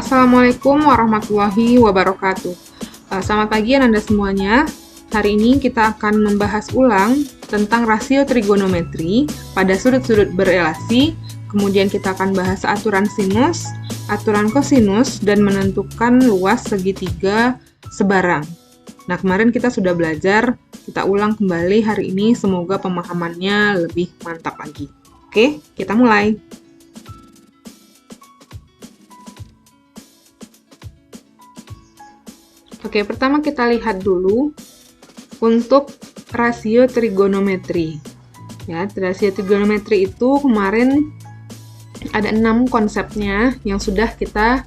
Assalamualaikum warahmatullahi wabarakatuh. Selamat pagi Anda semuanya. Hari ini kita akan membahas ulang tentang rasio trigonometri pada sudut-sudut berelasi. Kemudian kita akan bahas aturan sinus, aturan kosinus, dan menentukan luas segitiga sebarang. Nah, kemarin kita sudah belajar, kita ulang kembali hari ini, semoga pemahamannya lebih mantap lagi. Oke, kita mulai. Oke, pertama kita lihat dulu untuk rasio trigonometri. Ya, rasio trigonometri itu kemarin ada 6 konsepnya yang sudah kita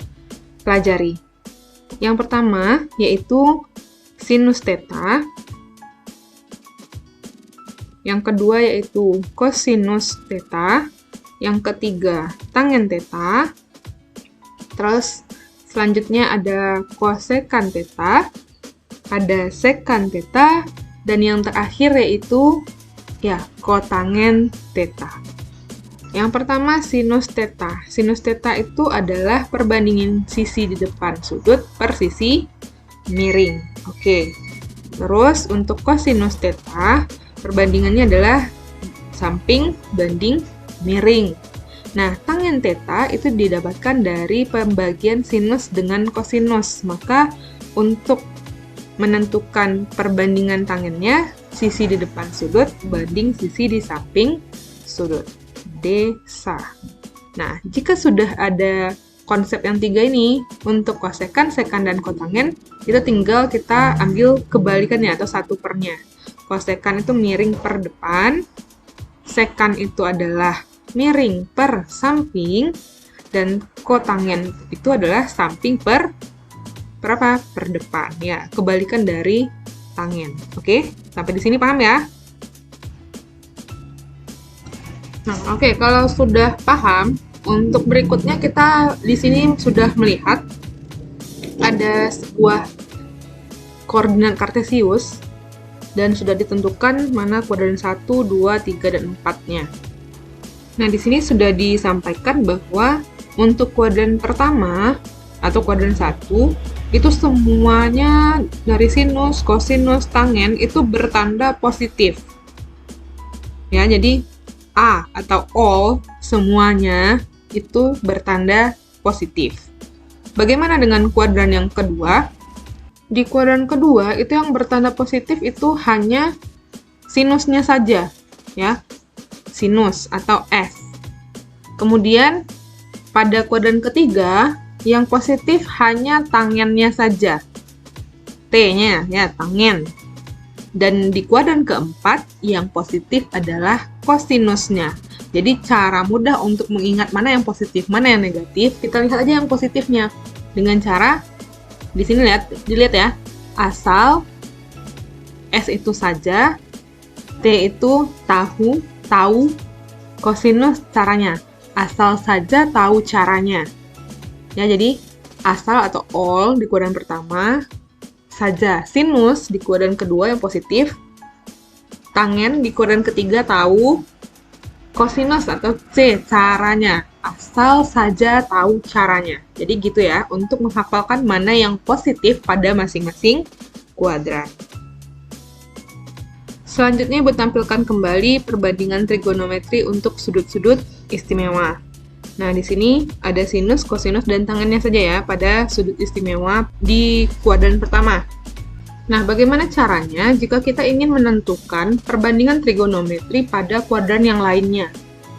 pelajari. Yang pertama yaitu sinus theta. Yang kedua yaitu kosinus theta. Yang ketiga tangen theta. Terus selanjutnya ada kosekan theta, ada sekan theta, dan yang terakhir yaitu kotangen theta. Yang pertama sinus theta. Sinus theta itu adalah perbandingan sisi di depan sudut per sisi miring. Oke. Terus untuk kosinus theta, perbandingannya adalah samping banding miring. Nah, tangen theta itu didapatkan dari pembagian sinus dengan kosinus. Maka, untuk menentukan perbandingan tangennya, sisi di depan sudut banding sisi di samping sudut. Desa. Nah, jika sudah ada konsep yang 3 ini, untuk kosekan, sekan, dan kotangen, itu tinggal kita ambil kebalikannya atau 1/nya. Kosekan itu miring per depan, sekan itu adalah miring per samping, dan kotangen itu adalah samping per depan. Ya, kebalikan dari tangen. Oke, sampai di sini paham ya? Nah, oke, kalau sudah paham, untuk berikutnya kita di sini sudah melihat ada sebuah koordinat kartesius dan sudah ditentukan mana kuadran 1, 2, 3, dan 4-nya. Nah, di sini sudah disampaikan bahwa untuk kuadran pertama atau kuadran 1 itu semuanya dari sinus, kosinus, tangen itu bertanda positif. Ya, jadi A atau all semuanya itu bertanda positif. Bagaimana dengan kuadran yang kedua? Di kuadran kedua itu yang bertanda positif itu hanya sinusnya saja, ya. Sinus atau S. Kemudian pada kuadran ketiga yang positif hanya tangennya saja. T-nya ya tangen. Dan di kuadran keempat yang positif adalah kosinusnya. Jadi cara mudah untuk mengingat mana yang positif, mana yang negatif, kita lihat aja yang positifnya dengan cara di sini dilihat ya. Asal S itu saja, T itu tahu, kosinus caranya. Asal saja tahu caranya. Ya, jadi asal atau all di kuadran pertama, saja sinus di kuadran kedua yang positif, tangen di kuadran ketiga tahu, kosinus atau C caranya. Asal saja tahu caranya. Jadi gitu ya, untuk menghafalkan mana yang positif pada masing-masing kuadran. Selanjutnya Ibu tampilkan kembali perbandingan trigonometri untuk sudut-sudut istimewa. Nah, di sini ada sinus, kosinus, dan tangennya saja ya pada sudut istimewa di kuadran pertama. Nah, bagaimana caranya jika kita ingin menentukan perbandingan trigonometri pada kuadran yang lainnya?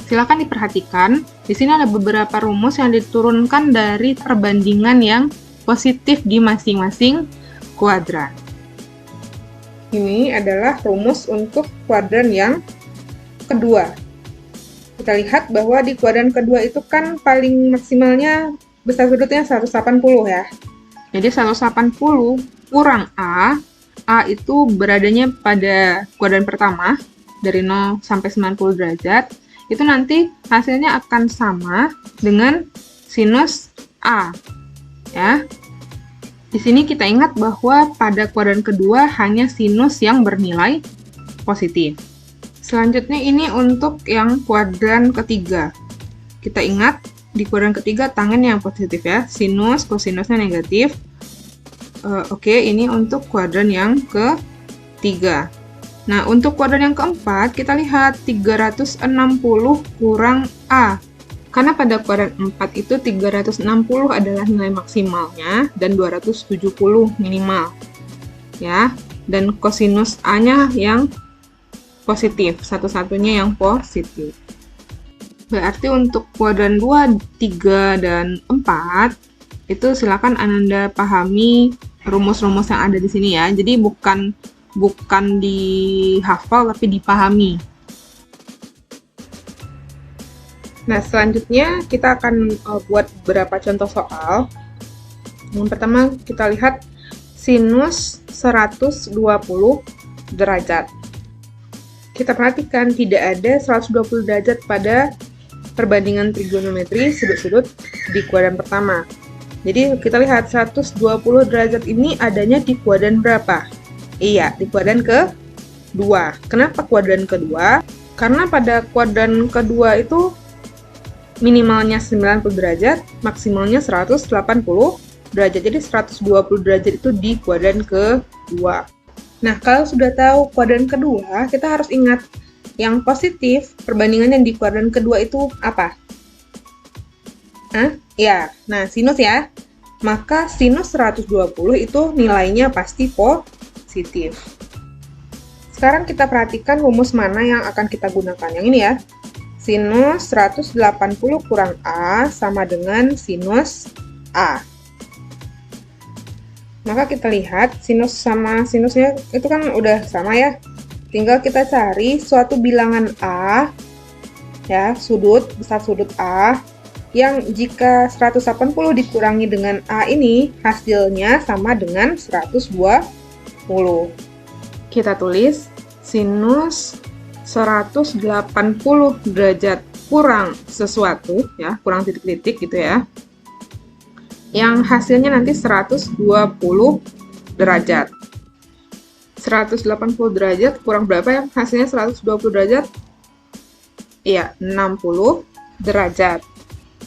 Silakan diperhatikan, di sini ada beberapa rumus yang diturunkan dari perbandingan yang positif di masing-masing kuadran. Ini adalah rumus untuk kuadran yang kedua. Kita lihat bahwa di kuadran kedua itu kan paling maksimalnya besar sudutnya 180 ya. Jadi 180 kurang A itu beradanya pada kuadran pertama dari 0 sampai 90 derajat. Itu nanti hasilnya akan sama dengan sinus A. Ya. Di sini kita ingat bahwa pada kuadran kedua hanya sinus yang bernilai positif. Selanjutnya ini untuk yang kuadran ketiga. Kita ingat di kuadran ketiga tangen yang positif ya. Sinus, kosinusnya negatif. Oke, ini untuk kuadran yang ketiga. Nah, untuk kuadran yang keempat, kita lihat 360 kurang A. Karena pada kuadran 4 itu 360 adalah nilai maksimalnya dan 270 minimal. Ya, dan kosinus A-nya yang positif, satu-satunya yang positif. Berarti untuk kuadran 2, 3, dan 4 itu silakan Anda pahami rumus-rumus yang ada di sini ya. Jadi bukan dihafal tapi dipahami. Nah, selanjutnya kita akan buat beberapa contoh soal. Yang pertama kita lihat sinus 120 derajat. Kita perhatikan tidak ada 120 derajat pada perbandingan trigonometri sudut-sudut di kuadran pertama. Jadi kita lihat 120 derajat ini adanya di kuadran berapa? Iya, di kuadran kedua. Kenapa kuadran kedua? Karena pada kuadran kedua itu minimalnya 90 derajat, maksimalnya 180 derajat. Jadi 120 derajat itu di kuadran kedua. Nah, kalau sudah tahu kuadran kedua, kita harus ingat yang positif, perbandingan yang di kuadran kedua itu apa? Ya, nah sinus ya. Maka sinus 120 itu nilainya pasti positif. Sekarang kita perhatikan rumus mana yang akan kita gunakan. Yang ini ya. Sinus 180 kurang A sama dengan sinus A. Maka kita lihat sinus sama sinusnya itu kan udah sama ya. Tinggal kita cari suatu bilangan A ya, besar sudut A yang jika 180 dikurangi dengan A ini hasilnya sama dengan 120. Kita tulis sinus 180 derajat kurang sesuatu ya, kurang titik-titik gitu ya. Yang hasilnya nanti 120 derajat. 180 derajat kurang berapa yang hasilnya 120 derajat? Iya, 60 derajat.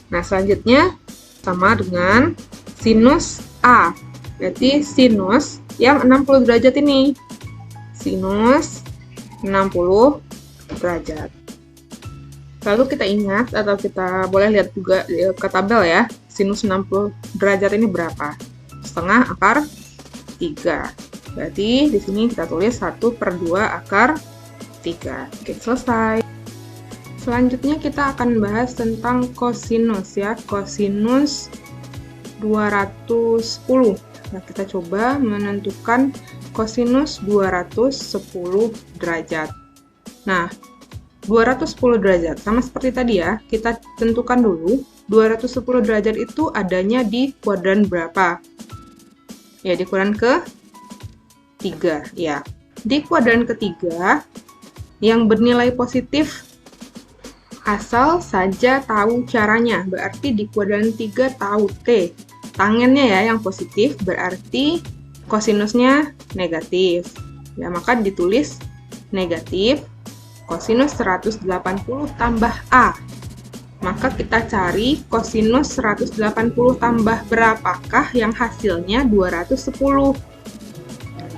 Nah, selanjutnya sama dengan sinus A. Berarti sinus yang 60 derajat ini. Sinus 60 derajat. Lalu kita ingat atau kita boleh lihat juga ke tabel ya. Sinus 60 derajat ini berapa? Setengah akar 3. Berarti di sini kita tulis 1/2 akar 3. Oke, selesai. Selanjutnya kita akan bahas tentang kosinus ya. Kosinus 210. Nah, kita coba menentukan kosinus 210 derajat. Nah, 210 derajat sama seperti tadi ya, kita tentukan dulu 210 derajat itu adanya di kuadran berapa? Ya, di kuadran ketiga ya. Di kuadran ketiga yang bernilai positif asal saja tahu caranya. Berarti di kuadran 3 tahu T. Tangennya ya yang positif, berarti kosinusnya negatif. Ya, maka ditulis negatif kosinus 180 tambah A. Maka kita cari kosinus 180 tambah berapakah yang hasilnya 210.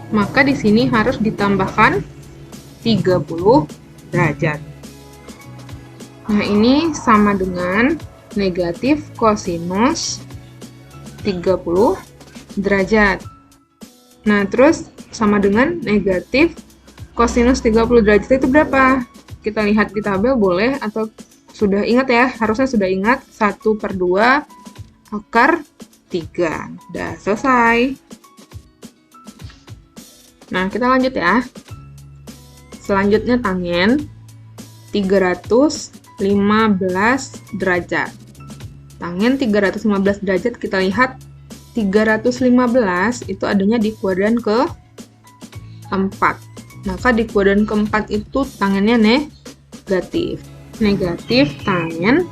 Maka di sini harus ditambahkan 30 derajat. Nah, ini sama dengan negatif kosinus 30 derajat. Nah, terus sama dengan negatif kosinus 30 derajat itu berapa? Kita lihat di tabel boleh atau sudah ingat ya? Harusnya sudah ingat 1/2 akar 3. Udah selesai. Nah, kita lanjut ya. Selanjutnya tangen 315 derajat. Tangen 315 derajat kita lihat 315 itu adanya di kuadran ke-4. Maka di kuadran keempat itu tangennya negatif. Negatif tangen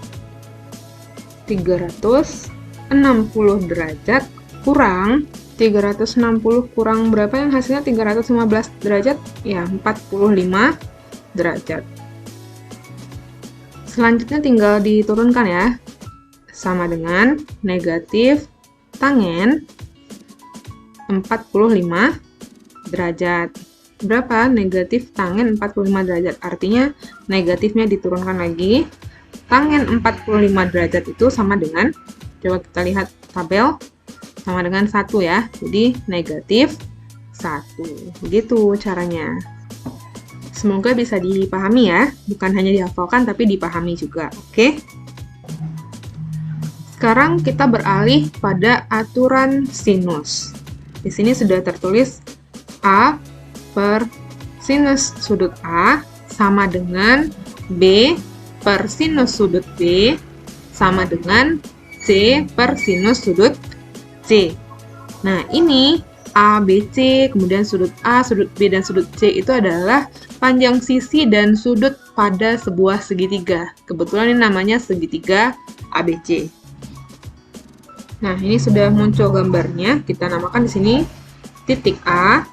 360 derajat kurang 360 kurang berapa yang hasilnya 315 derajat? Ya, 45 derajat. Selanjutnya tinggal diturunkan ya. sama dengan negatif tangen 45 derajat. Berapa? Negatif tangen 45 derajat. Artinya negatifnya diturunkan lagi. Tangen 45 derajat itu sama dengan, coba kita lihat tabel, sama dengan 1 ya. Jadi negatif 1. Begitu caranya. Semoga bisa dipahami ya. Bukan hanya dihafalkan tapi dipahami juga. Oke? Sekarang kita beralih pada aturan sinus. Di sini sudah tertulis A per sinus sudut A sama dengan B per sinus sudut B sama dengan C per sinus sudut C. Nah, ini A, B, C, kemudian sudut A, sudut B, dan sudut C itu adalah panjang sisi dan sudut pada sebuah segitiga. Kebetulan ini namanya segitiga ABC. Nah, ini sudah muncul gambarnya. Kita namakan di sini titik A,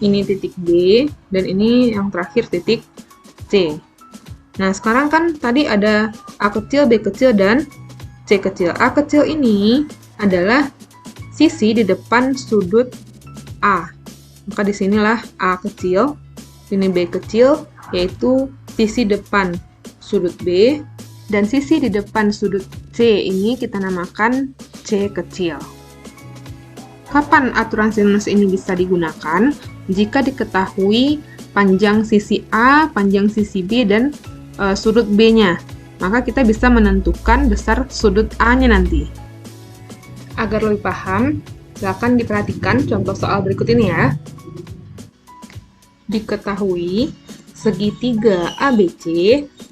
ini titik B, dan ini yang terakhir titik C. Nah, sekarang kan tadi ada A kecil, B kecil, dan C kecil. A kecil ini adalah sisi di depan sudut A. Maka disinilah A kecil, ini B kecil, yaitu sisi depan sudut B, dan sisi di depan sudut C ini kita namakan C kecil. Kapan aturan sinus ini bisa digunakan? Jika diketahui panjang sisi A, panjang sisi B, dan sudut B-nya, maka kita bisa menentukan besar sudut A-nya nanti. Agar lebih paham, silakan diperhatikan contoh soal berikut ini ya. Diketahui segitiga ABC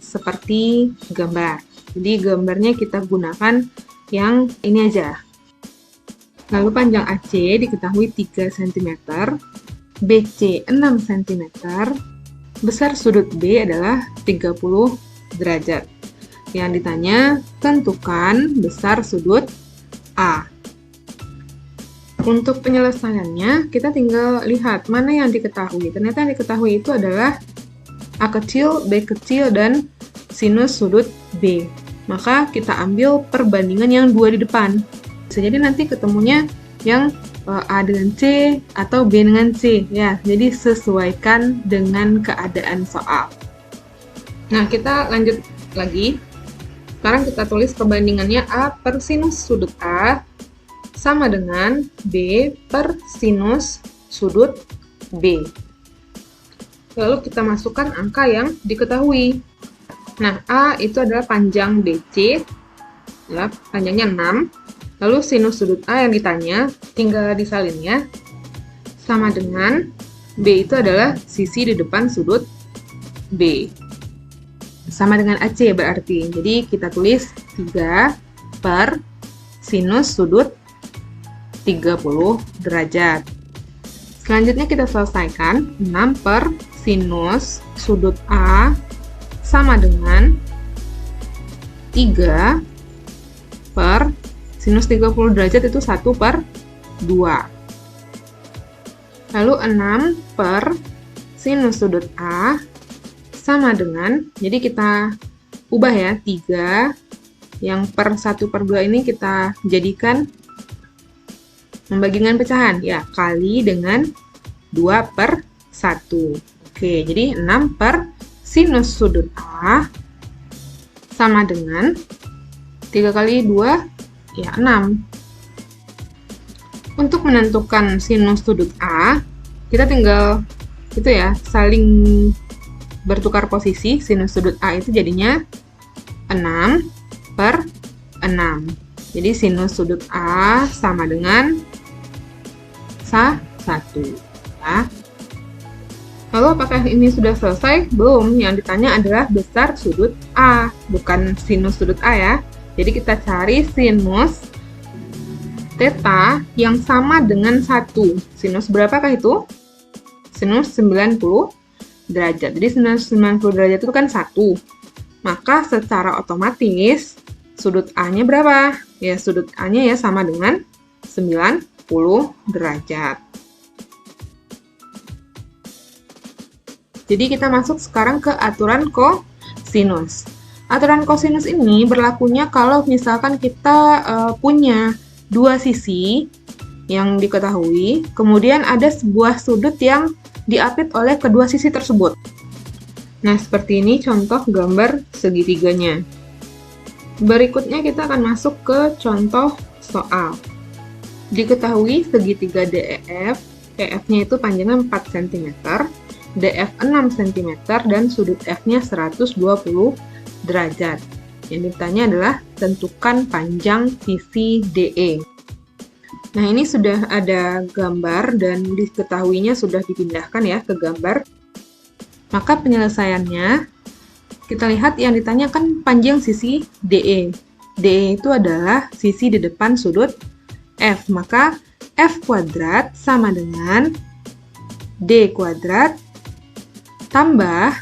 seperti gambar. Jadi gambarnya kita gunakan yang ini aja. Lalu panjang AC diketahui 3 cm, BC 6 cm, besar sudut B adalah 30 derajat. Yang ditanya, tentukan besar sudut A. Untuk penyelesaiannya, kita tinggal lihat mana yang diketahui. Ternyata yang diketahui itu adalah A kecil, B kecil, dan sinus sudut B. Maka kita ambil perbandingan yang 2 di depan. Bisa jadi nanti ketemunya yang A dengan C atau B dengan C. Ya, jadi sesuaikan dengan keadaan soal. Nah, kita lanjut lagi. Sekarang kita tulis perbandingannya A per sinus sudut A sama dengan B per sinus sudut B. Lalu kita masukkan angka yang diketahui. Nah, A itu adalah panjang BC, ya, panjangnya 6. Lalu sinus sudut A yang ditanya, tinggal disalin ya. Sama dengan B itu adalah sisi di depan sudut B. Sama dengan AC berarti. Jadi kita tulis 3 per sinus sudut 30 derajat. Selanjutnya kita selesaikan 6 per sinus sudut A sama dengan 3 per sinus 30 derajat itu 1 per 2. Lalu 6 per sinus sudut A sama dengan, jadi kita ubah ya, 3 yang per 1 per 2 ini kita jadikan membagi dengan pecahan, ya, kali dengan 2 per 1. Oke, jadi 6 per sinus sudut A sama dengan 3 kali 2, ya 6. Untuk menentukan sinus sudut A, kita tinggal itu ya, saling bertukar posisi. Sinus sudut A itu jadinya 6 per 6. Jadi sinus sudut A sama dengan 1. Ya. Lalu apakah ini sudah selesai? Belum, yang ditanya adalah besar sudut A, bukan sinus sudut A ya. Jadi kita cari sinus theta yang sama dengan 1. Sinus berapakah itu? Sinus 90 derajat. Jadi sinus 90 derajat itu kan 1. Maka secara otomatis sudut A-nya berapa? Ya, sudut A-nya ya sama dengan 90 derajat. Jadi kita masuk sekarang ke aturan kosinus. Aturan kosinus ini berlakunya kalau misalkan kita punya dua sisi yang diketahui, kemudian ada sebuah sudut yang diapit oleh kedua sisi tersebut. Nah, seperti ini contoh gambar segitiganya. Berikutnya kita akan masuk ke contoh soal. Diketahui segitiga DEF, EF-nya itu panjangnya 4 cm, DF 6 cm, dan sudut F-nya 120 derajat. Yang ditanya adalah tentukan panjang sisi DE. Nah, ini sudah ada gambar dan diketahuinya sudah dipindahkan ya ke gambar. Maka penyelesaiannya, kita lihat yang ditanyakan panjang sisi DE. DE itu adalah sisi di depan sudut F. Maka F kuadrat sama dengan D kuadrat tambah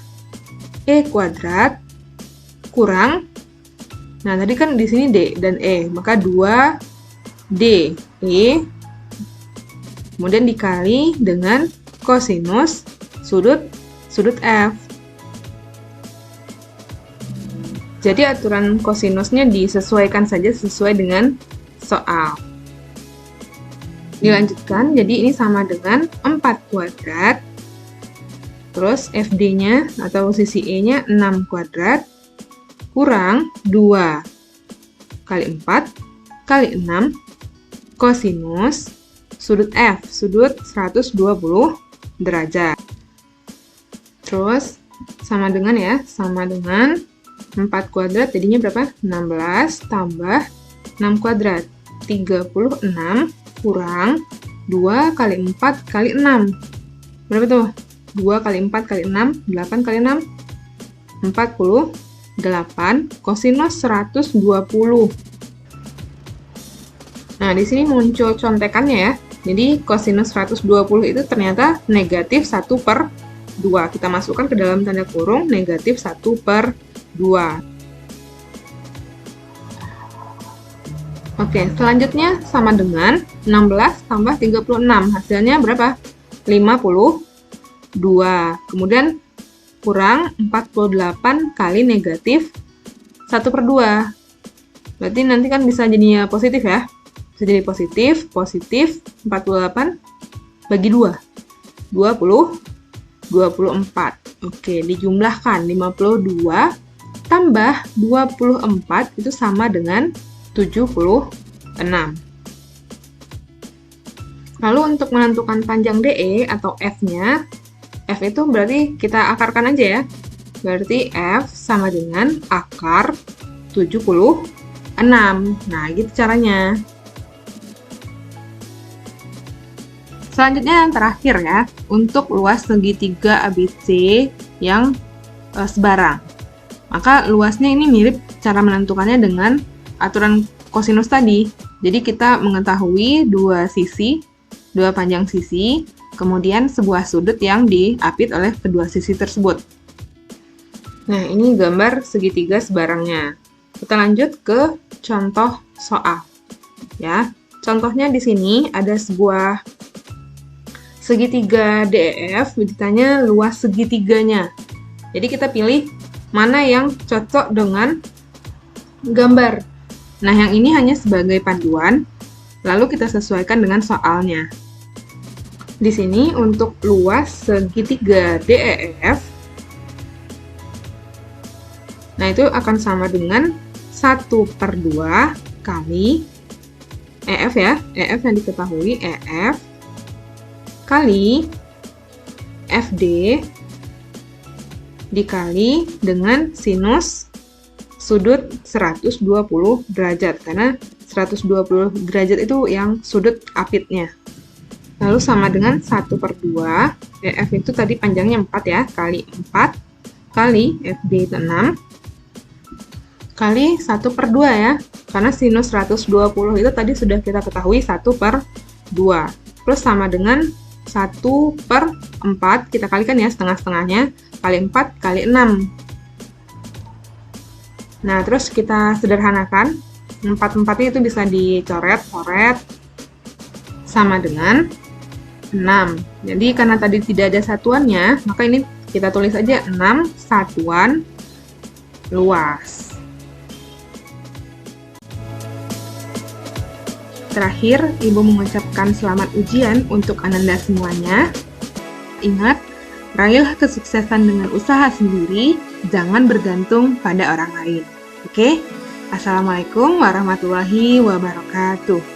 E kuadrat kurang, nah tadi kan di sini D dan E, maka 2D E, kemudian dikali dengan kosinus sudut F. Jadi aturan kosinusnya disesuaikan saja sesuai dengan soal. Dilanjutkan, jadi ini sama dengan 4 kuadrat, terus FD-nya atau sisi E-nya 6 kuadrat, kurang 2 kali 4 kali 6 kosinus sudut F, sudut 120 derajat. Terus sama dengan ya, sama dengan 4 kuadrat jadinya berapa? 16 tambah 6 kuadrat, 36 kurang 2 kali 4 kali 6. Berapa tuh? 2 kali 4 kali 6, 8 kali 6, 48 kosinus 120. Nah, di sini muncul contekannya ya. Jadi, kosinus 120 itu ternyata negatif 1/2. Kita masukkan ke dalam tanda kurung negatif 1/2. Oke, selanjutnya sama dengan 16 tambah 36. Hasilnya berapa? 52. Kemudian kurang 48 kali negatif 1/2. Berarti nanti kan bisa jadinya positif ya. Bisa jadi positif 48 bagi 2. 24. Oke, dijumlahkan 52 tambah 24 itu sama dengan 76. Lalu untuk menentukan panjang DE atau F-nya, F itu berarti kita akarkan aja ya. Berarti F sama dengan akar 76. Nah, gitu caranya. Selanjutnya yang terakhir ya, untuk luas segitiga ABC yang sebarang. Maka luasnya ini mirip cara menentukannya dengan aturan kosinus tadi. Jadi kita mengetahui dua panjang sisi, kemudian sebuah sudut yang diapit oleh kedua sisi tersebut. Nah, ini gambar segitiga sebarangnya. Kita lanjut ke contoh soal. Ya, contohnya di sini ada sebuah segitiga DEF, ditanya luas segitiganya. Jadi kita pilih mana yang cocok dengan gambar. Nah, yang ini hanya sebagai panduan, lalu kita sesuaikan dengan soalnya. Di sini untuk luas segitiga DEF, nah itu akan sama dengan 1/2 kali EF ya, EF yang diketahui EF kali FD dikali dengan sinus sudut 120 derajat, karena 120 derajat itu yang sudut apitnya. Lalu sama dengan 1/2, EF itu tadi panjangnya 4 ya, kali 4 kali FD itu 6 kali 1/2 ya, karena sinus 120 itu tadi sudah kita ketahui 1/2, plus sama dengan 1/4, kita kalikan ya setengah-setengahnya, kali 4 kali 6. Nah, terus kita sederhanakan, 4-4-nya itu bisa dicoret-coret, sama dengan 6. Jadi karena tadi tidak ada satuannya, maka ini kita tulis aja 6 satuan luas. Terakhir, Ibu mengucapkan selamat ujian untuk Ananda semuanya. Ingat, raihlah kesuksesan dengan usaha sendiri, jangan bergantung pada orang lain. Oke? Assalamualaikum warahmatullahi wabarakatuh.